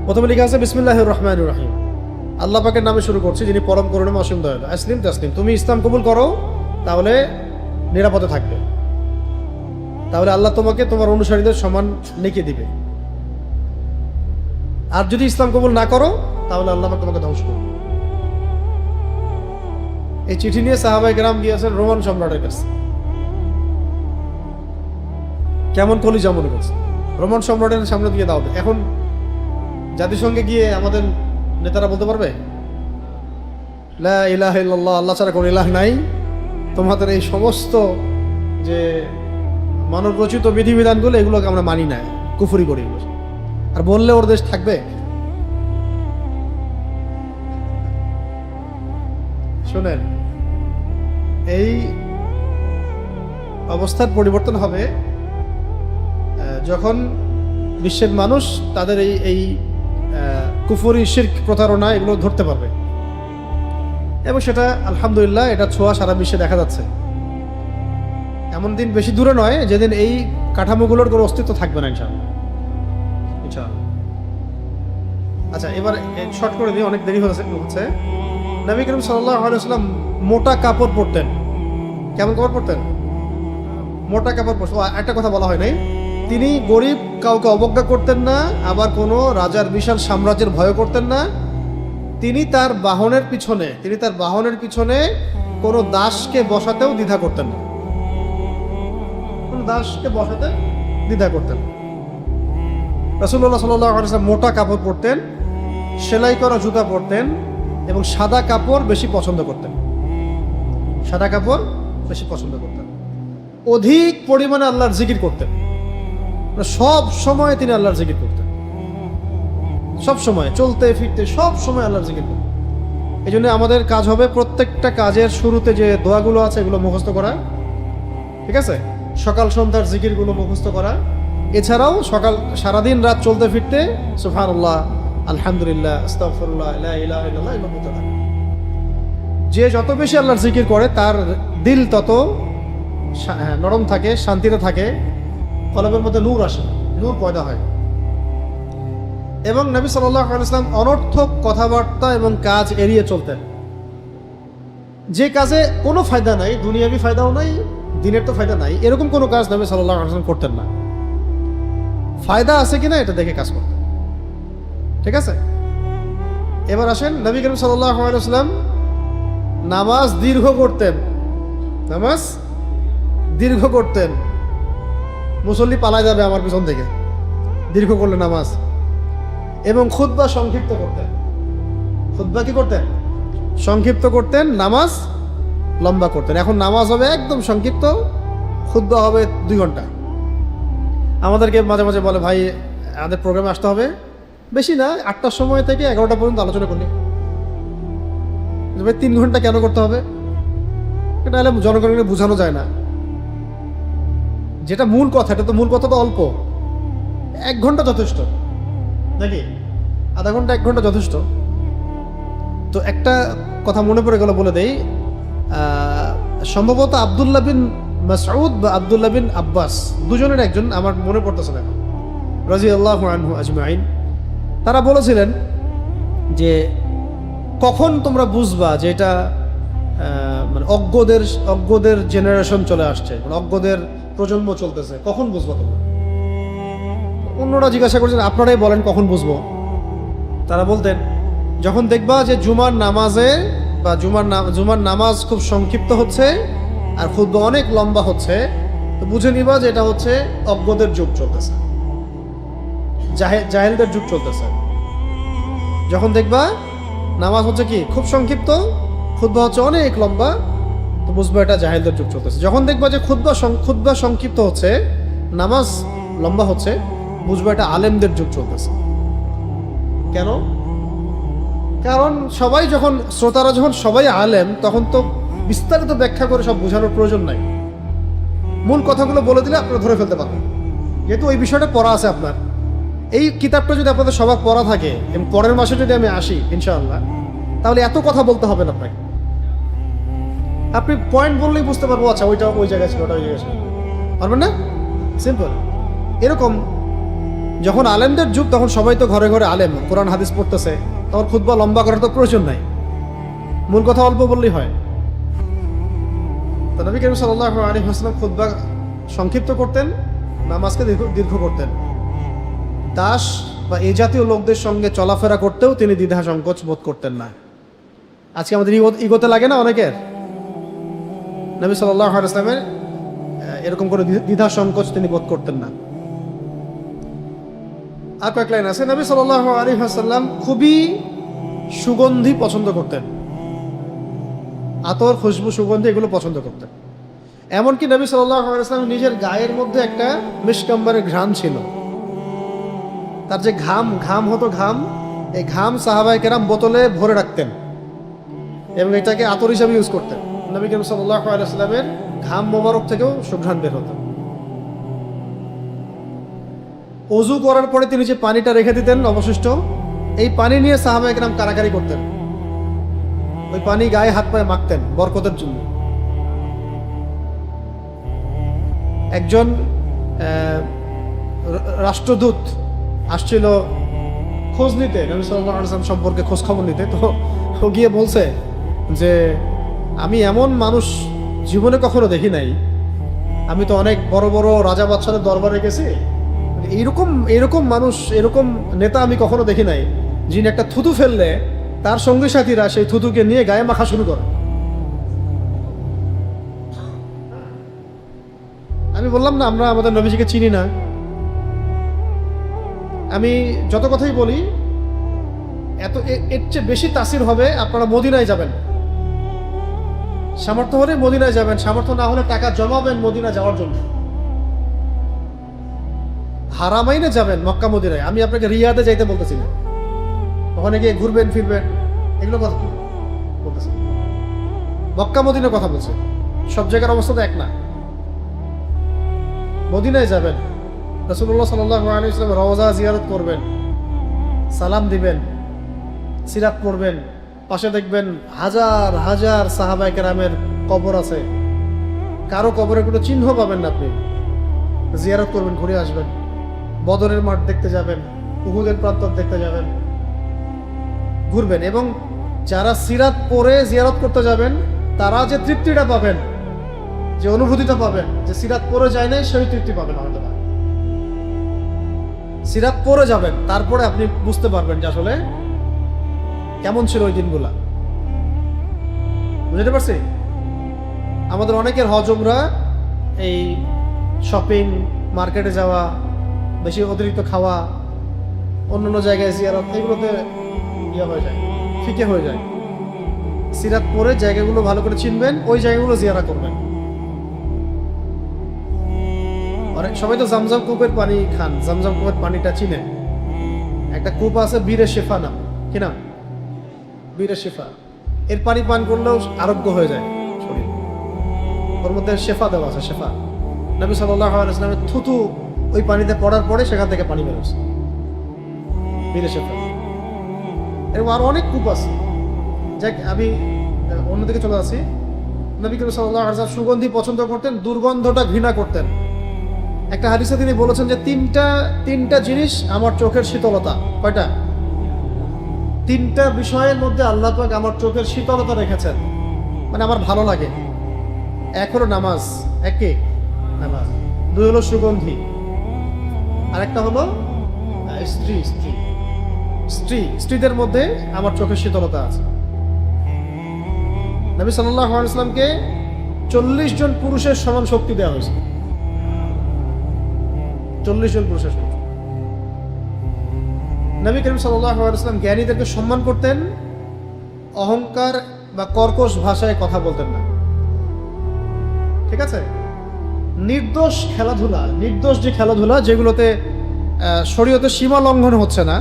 প্রথমে লেখা আছে বিসমিল্লাহির রহমানির রহিম, আল্লাহ পাকের নামে শুরু করছি, যিনি পরম করুণা অসীম দয়ালু। আসলিম তাসলিম, তুমি ইসলাম কবুল করো, তাহলে নিরাপদে থাকবে, তাহলে আল্লাহ তোমাকে তোমার অনুসারীদের সমান নেকি দিবে। আর যদি ইসলাম কবুল না করো, তাহলে আল্লাহ পাক তোমাকে ধ্বংস করবে। এই চিঠি নিয়ে সাহাবায়ে কেরাম গিয়েছেন রোমান সম্রাটের কাছে। কেমন কলিজা মনে করছে, রোমান সম্রাটের সামনে দিয়ে দাও। এখন জাতিসংঘে গিয়ে আমাদের নেতারা বলতে পারবে লা ইলাহা ইল্লাল্লাহ, আল্লাহ ছাড়া কোনো ইলাহ নাই, তোমাদের এই সমস্ত যে মানব রচিত বিধিবিধানগুলো, এগুলোকে আমরা মানি না, কুফরি করি, আর বললে ওর দেশ থাকবে? শোনেন, এই অবস্থার পরিবর্তন হবে যখন বিশ্বের মানুষ তাদের এই কুফরি, শিরক, প্রতারণা এগুলো ধরতে পারবে, এবং সেটা আলহামদুলিল্লাহ এটা ছোঁয়া সারা বিশ্বে দেখা যাচ্ছে। এমন দিন বেশি দূরে নয় যেদিন এই কাঠামোগুলোর কোনো অস্তিত্ব থাকবে না, ইনশাআল্লাহ। আচ্ছা, এবার শর্ট করে দিই, অনেক দেরি হচ্ছে। নবী করিম সাল্লাল্লাহু আলাইহি ওয়াসাল্লাম মোটা কাপড় পরতেন। কেমন কাপড় পরতেন? মোটা কাপড় পরতেন। একটা কথা বলা হয় নাই, তিনি গরিব কাউকে অবজ্ঞা করতেন না, আবার কোনো রাজার বিশাল সাম্রাজ্যের ভয় করতেন না। তিনি তার বাহনের পিছনে কোনো দাসকে বসাতেও দ্বিধা করতেন না। কোনো দাসকে বসাতে দ্বিধা করতেন। রাসূলুল্লাহ সাল্লাল্লাহু আলাইহি ওয়াসাল্লাম মোটা কাপড় পরতেন, সেলাই করা জুতা পরতেন এবং সাদা কাপড় বেশি পছন্দ করতেন। সাদা কাপড় বেশি পছন্দ করতেন। অধিক পরিমাণে আল্লাহর জিকির করতেন। সব সময় তিনি আল্লাহর জিকির করতেন, সব সময়, চলতে ফিরতে সব সময় আল্লাহর জিকির করতেন। এই জন্য আমাদের কাজ হবে প্রত্যেকটা কাজের শুরুতে যে দোয়াগুলো আছে এগুলো মুখস্থ করা, ঠিক আছে? সকাল সন্ধ্যার জিকিরগুলো মুখস্থ করা। এছাড়াও সকাল সারাদিন রাত চলতে ফিরতে সুবহানাল্লাহ, আলহামদুলিল্লাহ, আস্তাগফিরুল্লাহ, লা ইলাহা ইল্লাল্লাহ এগুলো বলতে থাকে। যে যত বেশি আল্লাহর জিকির করে তার দিল তত নরম থাকে, শান্তিতে থাকে, কলবের মধ্যে নূর আসে, নূর পয়দা হয়। এবং নবী সাল্লাল্লাহু আলাইহি ওয়াসাল্লাম অনর্থক কথাবার্তা এবং কাজ এড়িয়ে চলতেন। যে কাজে কোনো ফায়দা নাই, দুনিয়াবি ফায়দাও নাই, দিনের তো ফায়দা নাই, এরকম কোনো কাজ নবী সাল্লাল্লাহু আলাইহি ওয়াসাল্লাম করতেন না। ফায়দা আছে কিনা এটা দেখে কাজ করতেন, ঠিক আছে? এবার আসেন, নবী করিম সাল্লাল্লাহু আলাইহি ওয়াসাল্লাম নামাজ দীর্ঘ করতেন, নামাজ দীর্ঘ করতেন। মুসল্লি পালায় যাবে আমার পিছন থেকে দীর্ঘ করলে নামাজ। এবং খুতবা সংক্ষিপ্ত করতেন। খুতবা কি করতেন? সংক্ষিপ্ত করতেন, নামাজ লম্বা করতেন। এখন নামাজ হবে একদম সংক্ষিপ্ত, খুতবা হবে 2 ঘন্টা। আমাদেরকে মাঝে মাঝে বলে, ভাই আমাদের প্রোগ্রামে আসতে হবে, বেশি না 8টার সময় থেকে 11টা পর্যন্ত আলোচনা করলে। ভাই 3 ঘন্টা কেন করতে হবে? এটা হলে জনগণকে বোঝানো যায় না। যেটা মূল কথা, এটা তো মূল কথা তো অল্প, 1 ঘন্টা যথেষ্ট নাকি? আধা ঘন্টা 1 ঘন্টা যথেষ্ট। তো একটা কথা মনে পড়ে গেল, বলে দেই। সম্ভবত আব্দুল্লাহ বিন মাসউদ বা আব্দুল্লাহ বিন আব্বাস, দুজনের একজন, আমার মনে পড়তেছে না, রাদিয়াল্লাহু আনহু আজমাইন। তারা বলেছিলেন যে কখন তোমরা বুঝবা যে এটা মানে অজ্ঞদের জেনারেশন চলে আসছে, মানে অজ্ঞদের প্রজন্ম চলতেছে, কখন বুঝবো তোমরা? অন্যরা জিজ্ঞাসা করছেন, আপনারাই বলেন কখন বুঝবো? তারা বলতেন, যখন দেখবা যে জুমার নামাজে বা জুমার নামাজ খুব সংক্ষিপ্ত হচ্ছে আর খুতবা অনেক লম্বা হচ্ছে, তো বুঝে নিবা যে এটা হচ্ছে অজ্ঞদের যুগ চলতেছে, জাহেলদের যুগ চলতেছে। যখন দেখবা নামাজ হচ্ছে কি খুব সংক্ষিপ্ত, খুতবা হচ্ছে অনেক লম্বা, তো বুঝবা এটা জাহেলদের যুগ চলতেছে। যখন দেখবা যে খুতবা সংক্ষিপ্ত হচ্ছে, নামাজ লম্বা হচ্ছে, বুঝবা এটা আলেমদের যুগ চলতেছে। কেন? কারণ শ্রোতারা যখন সবাই আলেম, তখন তো বিস্তারিত ব্যাখ্যা করে সব বোঝানোর প্রয়োজন নাই। মূল কথাগুলো বলে দিলে আপনারা ধরে ফেলতে পারবেন, যেহেতু ওই বিষয়টা পড়া আছে আপনার। এই কিতাবটা যদি আপনাদের সবার পড়া থাকে এবং পরের মাসে যদি আমি আসি ইনশাআল্লাহ, তাহলে এত কথা বলতে হবে না আপনাকে। আপনি পয়েন্ট বললেই বুঝতে পারবো, আচ্ছা ওইটা ওই জায়গায় ছিল, ওটা ওই জায়গায় ছিল, পারবেন না? সিম্পল। এরকম যখন আলেমদের যুগ, তখন সবাই তো ঘরে ঘরে আলেম, কোরআন হাদিস পড়তেছে, তখন খুতবা লম্বা করার তো প্রয়োজন নাই, মূল কথা অল্প বললেই হয়। তো নবী করিম সাল্লাল্লাহু আলাইহি ওয়াসাল্লাম খুতবা সংক্ষিপ্ত করতেন, নামাজকে দীর্ঘ করতেন। দাস বা এই জাতীয় লোকদের সঙ্গে চলাফেরা করতেও তিনি দ্বিধা সংকোচ বোধ করতেন না। আজকে আমাদের ইগোতে লাগে না অনেকের? নবী সাল্লাল্লাহু আলাইহি ওয়াসাল্লামের এরকম করে দ্বিধা সংকোচ তিনি বোধ করতেন না। আর কয়েক লাইন আছে। নবী সাল্লাল্লাহু আলাইহি ওয়াসাল্লাম খুবই সুগন্ধি পছন্দ করতেন, আতর, খুশবু, সুগন্ধি এগুলো পছন্দ করতেন। এমনকি নবী সাল্লাল্লাহু আলাইহি ওয়াসাল্লাম নিজের গায়ের মধ্যে একটা মিশকাম্বারের ঘ্রাণ ছিল। তার যে ঘাম হতো, এই ঘাম সাহাবায়ে কেরাম বোতলে ভরে রাখতেন এবং এটাকে আতর হিসাবে ইউজ করতেন। নবী করিম সাল্লাল্লাহু আলাইহি ওয়াসাল্লামের ঘাম মোবারক থেকেও সুঘ্রাণ বের হতো। ওযু করার পরে তিনি যে পানিটা রেখে দিতেন অবশিষ্ট, এই পানি নিয়ে সাহাবায়ে কেরাম কারাকারি করতেন, ওই পানি গায়ে হাত পায়ে মাখতেন বরকতের জন্য। একজন রাষ্ট্রদূত আসছিল খোঁজ নিতে, নবী সাল্লাল্লাহু আলাইহি ওয়াসাল্লাম সম্পর্কে খোঁজ খবর নিতে। তো ও গিয়ে বলছে যে আমি এমন মানুষ জীবনে কখনো দেখি নাই, আমি তো অনেক বড় বড় রাজা বাদশাদের দরবারে গেছি, এরকম মানুষ, এরকম নেতা আমি কখনো দেখি নাই, যিনি একটা থুতু ফেললে তার সঙ্গী সাথীরা সেই থুতুকে নিয়ে গায়ে মাখা শুরু করে। আমি বললাম না আমরা আমাদের নবীজিকে চিনি না। আমি যত কথাই বলি এত এর চেয়ে বেশি তাসির হবে আপনারা মদিনায় যাবেন। সামর্থ্য হলে মদিনায় যাবেন, সামর্থ্য না হলে টাকা জমাবেন মদিনা যাওয়ার জন্য। হারামাইনে যাবেন, মক্কা মদিনায়। আমি আপনাকে রিয়াদে যাইতে বলতেছি না, ওখানে গিয়ে ঘুরবেন ফিরবেন এগুলো কথা বলতেছি। মক্কা মদিনার কথা বলছে, সব জায়গার অবস্থা তো এক না। মদিনায় যাবেন, রাসূলুল্লাহ সাল্লাল্লাহু আলাইহি ওয়াসাল্লাম রওজা জিয়ারত করবেন, সালাম দিবেন, সিরাত পড়বেন। পাশে দেখবেন হাজার হাজার সাহাবায়ে কেরামের কবর আছে, কারো কবরে কোনো চিহ্ন পাবেন না। আপনি জিয়ারত করবেন, ঘুরে আসবেন। বদরের মাঠ দেখতে যাবেন, উহুদের প্রান্তর দেখতে যাবেন, ঘুরবেন। এবং যারা সিরাত পড়ে জিয়ারত করতে যাবেন তারা যে তৃপ্তিটা পাবেন, যে অনুভূতিটা পাবেন, যে সিরাত পড়ে যায় নাই সেই তৃপ্তি পাবেন হয়তো না। সিরাত পড়ে যাবেন, তারপরে আপনি বুঝতে পারবেন যে আসলে কেমন ছিল ওই দিনগুলা। বুঝতে পারছি? আমাদের অনেকের হজ উমরা এই শপিং, মার্কেটে যাওয়া, বেশি অতিরিক্ত খাওয়া, অন্যান্য জায়গায় জিয়ারত, এগুলোতে ইয়ে হয়ে যায়, ফিকে হয়ে যায়। সিরাত পরে জায়গাগুলো ভালো করে চিনবেন, ওই জায়গাগুলো জিয়ারা করবেন। অনেক সবাই তো জামজাম কূপের পানি খান, জামজাম কূপের পানিটা চিনেন। একটা কূপ আছে বীরে শেফা নাম, কি নাম? বীরে শেফা। এর পানি পান করলেও আরোগ্য হয়ে যায় শরীর, ওর মধ্যে শেফা দেওয়া আছে, শেফা। নবী সাল্লাল্লাহু আলাইহি ওয়াসাল্লামের থুতু ওই পানিতে পড়ার পরে সেখান থেকে পানি বেরোচ্ছে, বীরে শেফা। এরকম আরো অনেক কূপ আছে। যাক, আমি অন্যদিকে চলে আসি। নবী করিম সাল্লাল্লাহু আলাইহি ওয়াসাল্লাম সুগন্ধি পছন্দ করতেন, দুর্গন্ধটা ঘৃণা করতেন। একটা হাদিসে তিনি বলেছেন যে তিনটা জিনিস আমার চোখের শীতলতা। কয়টা? তিনটা বিষয়ের মধ্যে আল্লাহ পাক আমার চোখের শীতলতা রেখেছেন, মানে আমার ভালো লাগে। এক হলো নামাজ, একে নামাজ। দুই হলো সুগন্ধি, আর একটা হলো স্ত্রীদের মধ্যে আমার চোখের শীতলতা আছে। নবী সাল্লাল্লাহু আলাইহি ওয়াসাল্লামকে 40 জন পুরুষের সমান শক্তি দেওয়া হয়েছে। 40 জন পুরুষের শক্তি। নবী করিম সাল্লাল্লাহু আলাইহি ওয়াসাল্লাম জ্ঞানীদেরকে সম্মান করতেন, অহংকার বা কর্কশ ভাষায় কথা বলতেন না। ঠিক আছে? নির্দোষ খেলাধুলা, নির্দোষ যে খেলাধুলা যেগুলোতে শরীয়তের সীমা লঙ্ঘন হচ্ছে না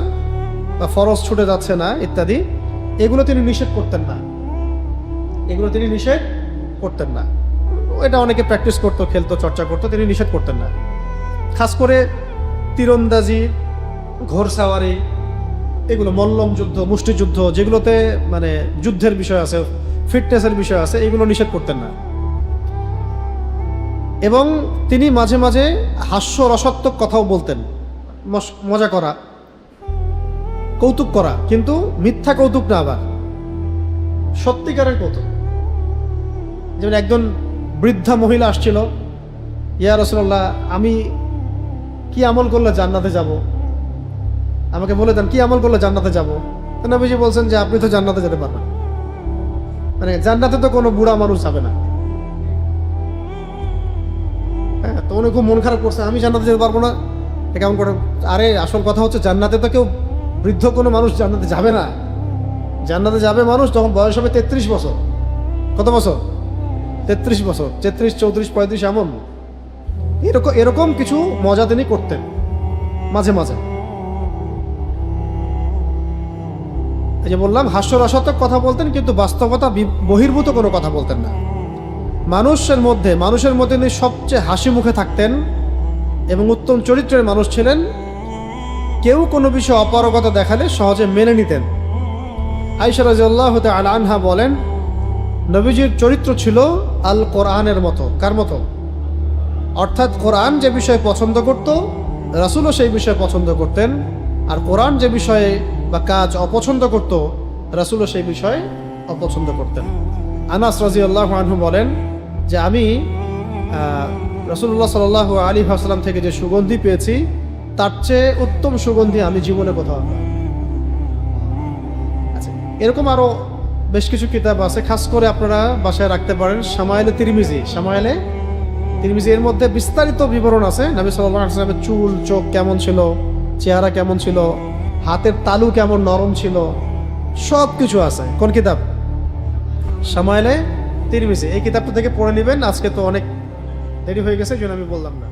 বা ফরজ ছুটে যাচ্ছে না ইত্যাদি, এগুলো তিনি নিষেধ করতেন না। এগুলো তিনি নিষেধ করতেন না। এটা অনেকে প্র্যাকটিস করতো, খেলতো, চর্চা করতো, তিনি নিষেধ করতেন না। খাস করে তীরন্দাজি, ঘোড়সাওয়ারি, এগুলো মল্লম যুদ্ধ, মুষ্টিযুদ্ধ, যেগুলোতে মানে যুদ্ধের বিষয় আছে, ফিটনেসের বিষয় আছে, এগুলো নিষেধ করতেন না। এবং তিনি মাঝে মাঝে হাস্যরসাত্মক কথাও বলতেন, মজা করা, কৌতুক করা, কিন্তু মিথ্যা কৌতুক না, আবার সত্যিকারের কৌতুক। যেমন একজন বৃদ্ধা মহিলা আসছিল, ইয়া রাসূলুল্লাহ, আমি কি আমল করলে জান্নাতে যাব? আমাকে বলে দেন কি আমল করলে জান্নাতে যাব। তো নবীজি বলছেন যে আপনি তো জান্নাতে যেতে পারবেন, মানে জান্নাতে তো কোনো বুড়া মানুষ যাবে না। হ্যাঁ, তো উনি খুব মন খারাপ করছে, আমি জান্নাতে যেতে পারবো না, কেমন করে? আরে আসল কথা হচ্ছে জান্নাতে তো কেউ বৃদ্ধ কোনো মানুষ জান্নাতে যাবে না। জান্নাতে যাবে মানুষ তখন বয়স হবে 33 বছর। কত বছর? 33 বছর, 33, 34, 35 এমন। এরকম কিছু মজা তিনি করতেন মাঝে মাঝে। এই যে বললাম, হাস্যরসাত্মক কথা বলতেন, কিন্তু বাস্তবতা বহির্ভূত কোনো কথা বলতেন না। মানুষের মধ্যে তিনি সবচেয়ে হাসি মুখে থাকতেন এবং উত্তম চরিত্রের মানুষ ছিলেন। কেউ কোনো বিষয়ে অপারগতা দেখালে সহজে মেনে নিতেন। আয়েশা রাদিয়াল্লাহু তাআলা আনহা বলেন, নবীজির চরিত্র ছিল আল কোরআনের মতো। কার মতো? অর্থাৎ কোরআন যে বিষয়ে পছন্দ করত, রাসূলও সেই বিষয়ে পছন্দ করতেন। আর কোরআন যে বিষয়ে বা কাজ অপছন্দ করত, রাসূলও সেই বিষয়ে অপছন্দ করতেন। আনাস রাদিয়াল্লাহু আনহু বলেন যে আমি রাসূলুল্লাহ সাল্লাল্লাহু আলাইহি ওয়াসাল্লাম থেকে যে সুগন্ধি পেয়েছি, তার চেয়ে উত্তম সুগন্ধি আমি জীবনে কোথাও। আচ্ছা, এরকম আরো বেশ কিছু কিতাব আছে, খাস করে আপনারা বাসায় রাখতে পারেন। শামায়েলে তিরমিজি, শামায়েলে তিরমিজি এর মধ্যে বিস্তারিত বিবরণ আছে নবী সাল্লাল্লাহু আলাইহি ওয়াসাল্লামের চুল, চোখ কেমন ছিল, চেহারা কেমন ছিল, হাতের তালু কেমন নরম ছিল, সব কিছু আছে। কোন কিতাব? শামায়েলে তিরমিজি। এই কিতাবটা থেকে পড়ে নেবেন। আজকে তো অনেক দেরি হয়ে গেছে, এই জন্য আমি বললাম না।